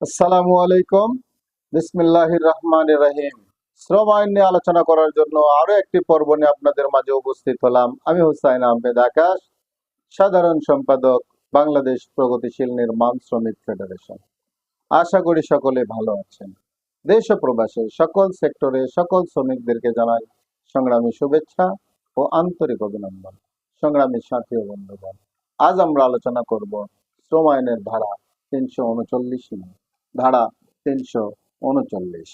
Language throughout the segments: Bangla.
আসসালামু আলাইকুম। বিসমিল্লাহির রহমানির রহিম। শ্রম আইন নিয়ে আলোচনা করার জন্য আরো একটি পর্ব নিয়ে আপনাদের মাঝে উপস্থিত হলাম। আমি হুসাইন আহমেদ আকাশ, সাধারণ সম্পাদক, বাংলাদেশ প্রগতিশীল নির্মাণ শ্রমিক ফেডারেশন। আশা করি সকলে ভালো আছেন। দেশ ও প্রবাসে সকল সেক্টরে সকল শ্রমিকদেরকে জানাই সংগ্রামী শুভেচ্ছা ও আন্তরিক অভিনন্দন। সংগ্রামী সাথী ও বন্ধুগণ, আজ আমরা আলোচনা করব শ্রম আইনের ধারা ৩৩৯ নিয়ে। ধারা ৩৩৯,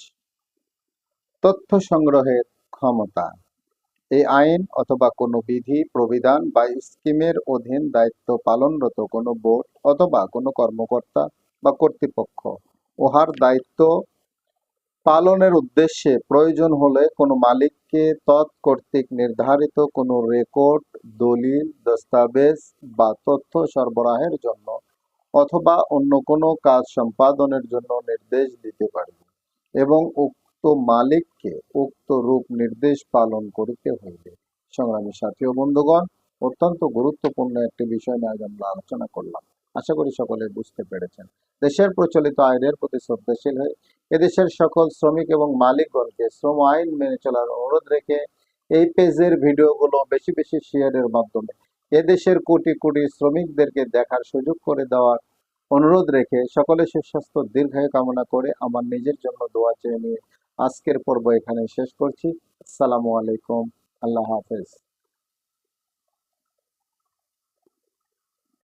তথ্য সংগ্রহের ক্ষমতা। এই আইন অথবা কোনো বিধি, প্রবিধান বা স্কিমের অধীন দায়িত্ব পালনরত কোনো বোর্ড অথবা কোনো কর্মকর্তা বা কর্তৃপক্ষ উহার দায়িত্ব পালনের উদ্দেশ্যে প্রয়োজন হলে কোনো মালিককে তৎকর্তৃক নির্ধারিত কোনো রেকর্ড, দলিল, দস্তাবেজ বা তথ্য সরবরাহের জন্য অথবা অন্য কোনো কাজ সম্পাদনের জন্য নির্দেশ দিতে পারিবে এবং উক্ত মালিককে উক্ত রূপ নির্দেশ পালন করিতে হইবে। সংগ্রামী সাথী ও বন্ধুগণ, অত্যন্ত গুরুত্বপূর্ণ একটি বিষয় নিয়ে আজ আমরা আলোচনা করলাম। আশা করি সকলে বুঝতে পেরেছেন। দেশের প্রচলিত আইনের প্রতি শ্রদ্ধাশীল হয়ে এদেশের সকল শ্রমিক এবং মালিকগণকে শ্রম আইন মেনে চলার অনুরোধ রেখে এই পেজের ভিডিওগুলো বেশি বেশি শেয়ারের মাধ্যমে এদেশের কোটি কোটি শ্রমিকদেরকে দেখার সুযোগ করে দেওয়ার অনুরোধ রেখে সকলে সুস্বাস্থ্য দীর্ঘায়ু কামনা করে আমার নিজের জন্য দোয়া চেয়ে নিয়ে আজকের পর্ব এখানে শেষ করছি। আসসালামু আলাইকুম। আল্লাহ হাফেজ।